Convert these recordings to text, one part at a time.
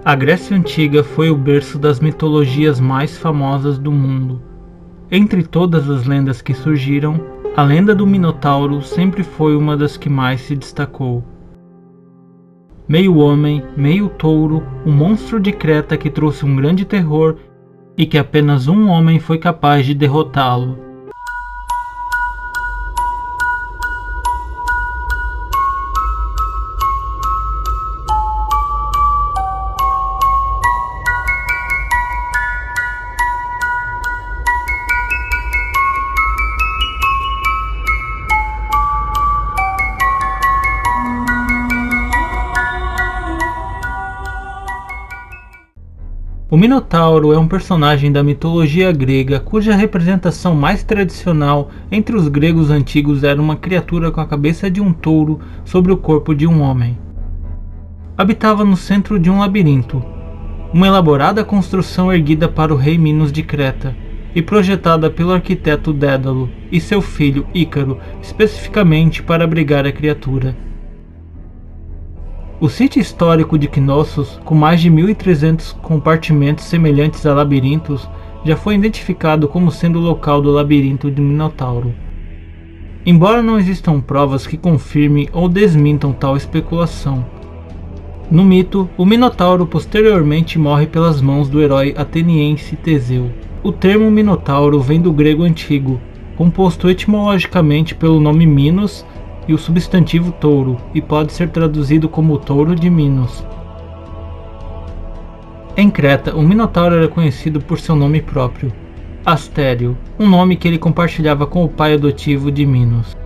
A Grécia Antiga foi o berço das mitologias mais famosas do mundo. Entre todas as lendas que surgiram, a lenda do Minotauro sempre foi uma das que mais se destacou. Meio homem, meio touro, um monstro de Creta que trouxe um grande terror e que apenas um homem foi capaz de derrotá-lo. O Minotauro é um personagem da mitologia grega cuja representação mais tradicional entre os gregos antigos era uma criatura com a cabeça de um touro sobre o corpo de um homem. Habitava no centro de um labirinto, uma elaborada construção erguida para o rei Minos de Creta e projetada pelo arquiteto Dédalo e seu filho Ícaro especificamente para abrigar a criatura. O sítio histórico de Knossos, com mais de 1.300 compartimentos semelhantes a labirintos, já foi identificado como sendo o local do labirinto de Minotauro. Embora não existam provas que confirmem ou desmintam tal especulação. No mito, o Minotauro posteriormente morre pelas mãos do herói ateniense Teseu. O termo Minotauro vem do grego antigo, composto etimologicamente pelo nome Minos e o substantivo touro, e pode ser traduzido como touro de Minos. Em Creta, o Minotauro era conhecido por seu nome próprio, Astério, um nome que ele compartilhava com o pai adotivo de Minos.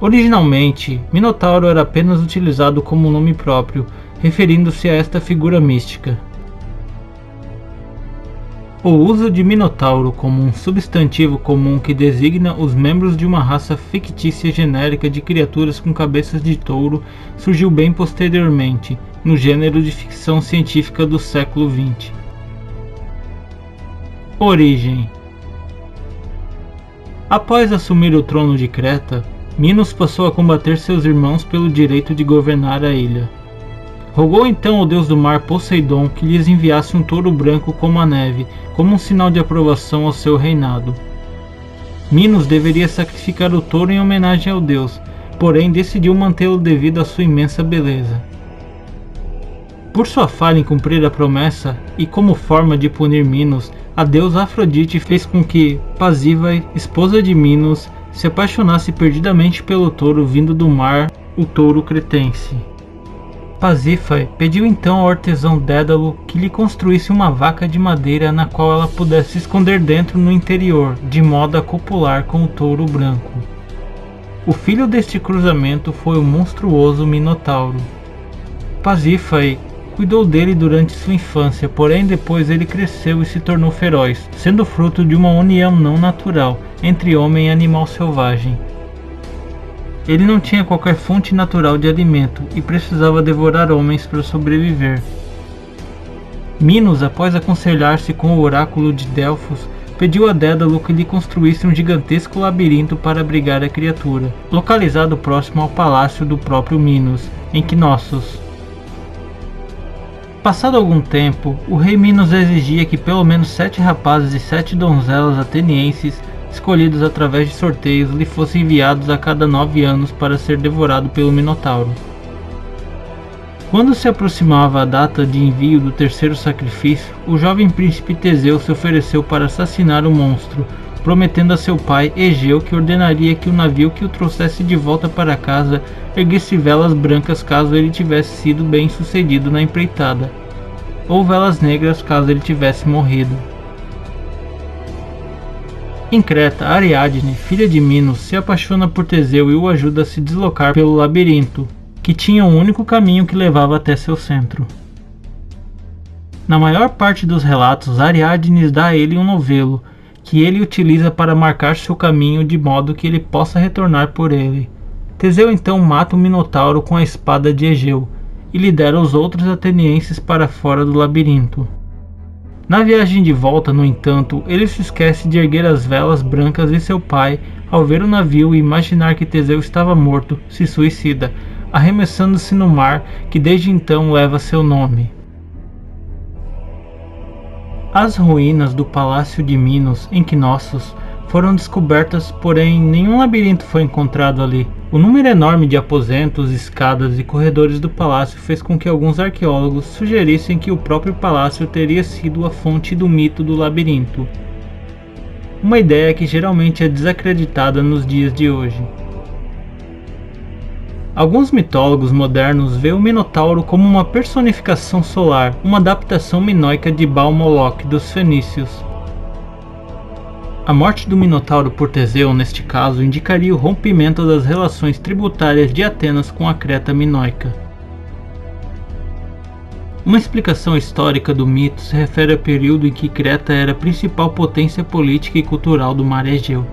Originalmente, Minotauro era apenas utilizado como nome próprio, referindo-se a esta figura mística. O uso de Minotauro como um substantivo comum que designa os membros de uma raça fictícia genérica de criaturas com cabeças de touro surgiu bem posteriormente, no gênero de ficção científica do século XX. Origem. Após assumir o trono de Creta, Minos passou a combater seus irmãos pelo direito de governar a ilha. Rogou então ao deus do mar Poseidon que lhes enviasse um touro branco como a neve, como um sinal de aprovação ao seu reinado. Minos deveria sacrificar o touro em homenagem ao deus, porém decidiu mantê-lo devido à sua imensa beleza. Por sua falha em cumprir a promessa, e como forma de punir Minos, a deusa Afrodite fez com que Pasífae, esposa de Minos, se apaixonasse perdidamente pelo touro vindo do mar, o touro cretense. Pasífae pediu então ao artesão Dédalo que lhe construísse uma vaca de madeira na qual ela pudesse esconder dentro no interior, de modo a copular com o touro branco. O filho deste cruzamento foi o monstruoso Minotauro. Pasífae cuidou dele durante sua infância, porém depois ele cresceu e se tornou feroz, sendo fruto de uma união não natural entre homem e animal selvagem. Ele não tinha qualquer fonte natural de alimento e precisava devorar homens para sobreviver. Minos, após aconselhar-se com o oráculo de Delfos, pediu a Dédalo que lhe construísse um gigantesco labirinto para abrigar a criatura, localizado próximo ao palácio do próprio Minos, em Knossos. Passado algum tempo, o rei Minos exigia que pelo menos 7 rapazes e 7 donzelas atenienses escolhidos através de sorteios lhe fossem enviados a cada 9 anos para ser devorado pelo Minotauro. Quando se aproximava a data de envio do terceiro sacrifício, o jovem príncipe Teseu se ofereceu para assassinar o monstro, prometendo a seu pai Egeu que ordenaria que o navio que o trouxesse de volta para casa erguesse velas brancas caso ele tivesse sido bem sucedido na empreitada, ou velas negras caso ele tivesse morrido. Em Creta, Ariadne, filha de Minos, se apaixona por Teseu e o ajuda a se deslocar pelo labirinto, que tinha um único caminho que levava até seu centro. Na maior parte dos relatos, Ariadne dá a ele um novelo, que ele utiliza para marcar seu caminho de modo que ele possa retornar por ele. Teseu então mata o Minotauro com a espada de Egeu e lidera os outros atenienses para fora do labirinto. Na viagem de volta, no entanto, ele se esquece de erguer as velas brancas e seu pai, ao ver o navio e imaginar que Teseu estava morto, se suicida, arremessando-se no mar que desde então leva seu nome. As ruínas do Palácio de Minos, em Knossos, foram descobertas, porém nenhum labirinto foi encontrado ali. O número enorme de aposentos, escadas e corredores do palácio fez com que alguns arqueólogos sugerissem que o próprio palácio teria sido a fonte do mito do labirinto. Uma ideia que geralmente é desacreditada nos dias de hoje. Alguns mitólogos modernos veem o Minotauro como uma personificação solar, uma adaptação minoica de Baal Moloch dos fenícios. A morte do Minotauro por Teseu, neste caso, indicaria o rompimento das relações tributárias de Atenas com a Creta minoica. Uma explicação histórica do mito se refere ao período em que Creta era a principal potência política e cultural do mar Egeu.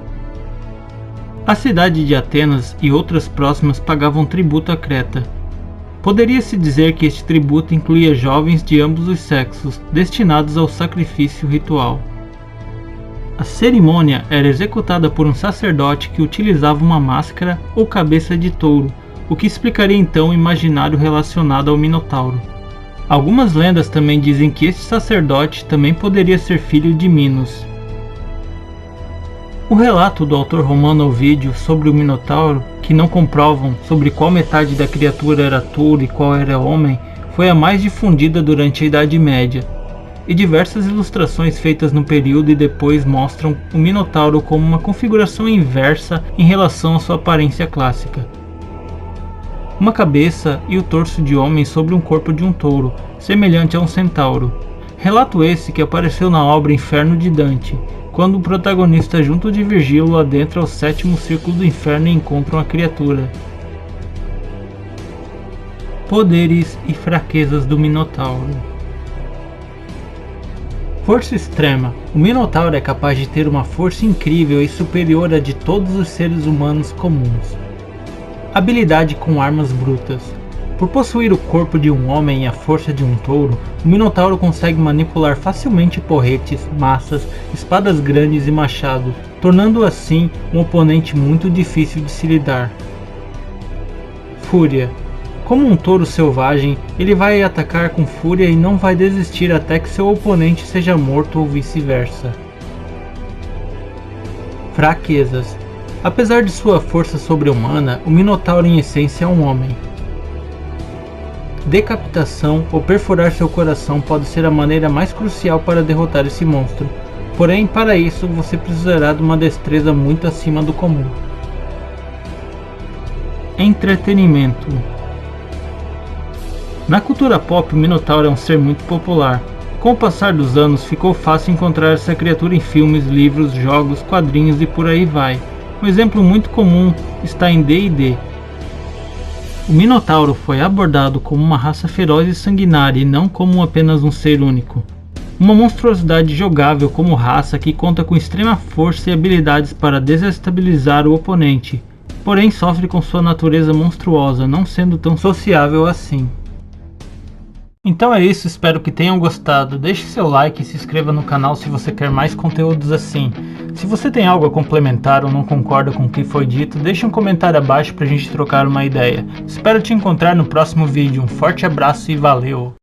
A cidade de Atenas e outras próximas pagavam tributo a Creta. Poderia-se dizer que este tributo incluía jovens de ambos os sexos, destinados ao sacrifício ritual. A cerimônia era executada por um sacerdote que utilizava uma máscara ou cabeça de touro, o que explicaria então o imaginário relacionado ao Minotauro. Algumas lendas também dizem que este sacerdote também poderia ser filho de Minos. O relato do autor romano Ovídio sobre o Minotauro, que não comprovam sobre qual metade da criatura era touro e qual era homem, foi a mais difundida durante a Idade Média, e diversas ilustrações feitas no período e depois mostram o Minotauro como uma configuração inversa em relação à sua aparência clássica. Uma cabeça e o torso de homem sobre um corpo de um touro, semelhante a um centauro. Relato esse que apareceu na obra Inferno de Dante, quando o protagonista junto de Virgílio adentra o sétimo círculo do inferno e encontra uma criatura. Poderes e fraquezas do Minotauro. Força extrema. O Minotauro é capaz de ter uma força incrível e superior à de todos os seres humanos comuns. Habilidade com armas brutas. Por possuir o corpo de um homem e a força de um touro, o Minotauro consegue manipular facilmente porretes, maças, espadas grandes e machados, tornando-o assim um oponente muito difícil de se lidar. Fúria. Como um touro selvagem, ele vai atacar com fúria e não vai desistir até que seu oponente seja morto ou vice-versa. Fraquezas. Apesar de sua força sobre-humana, o Minotauro em essência é um homem. Decapitação ou perfurar seu coração pode ser a maneira mais crucial para derrotar esse monstro, porém para isso você precisará de uma destreza muito acima do comum. Entretenimento. Na cultura pop, o Minotauro é um ser muito popular. Com o passar dos anos, ficou fácil encontrar essa criatura em filmes, livros, jogos, quadrinhos e por aí vai. Um exemplo muito comum está em D&D. O Minotauro foi abordado como uma raça feroz e sanguinária e não como apenas um ser único. Uma monstruosidade jogável como raça que conta com extrema força e habilidades para desestabilizar o oponente, porém sofre com sua natureza monstruosa, não sendo tão sociável assim. Então é isso, espero que tenham gostado. Deixe seu like e se inscreva no canal se você quer mais conteúdos assim. Se você tem algo a complementar ou não concorda com o que foi dito, deixe um comentário abaixo pra gente trocar uma ideia. Espero te encontrar no próximo vídeo. Um forte abraço e valeu!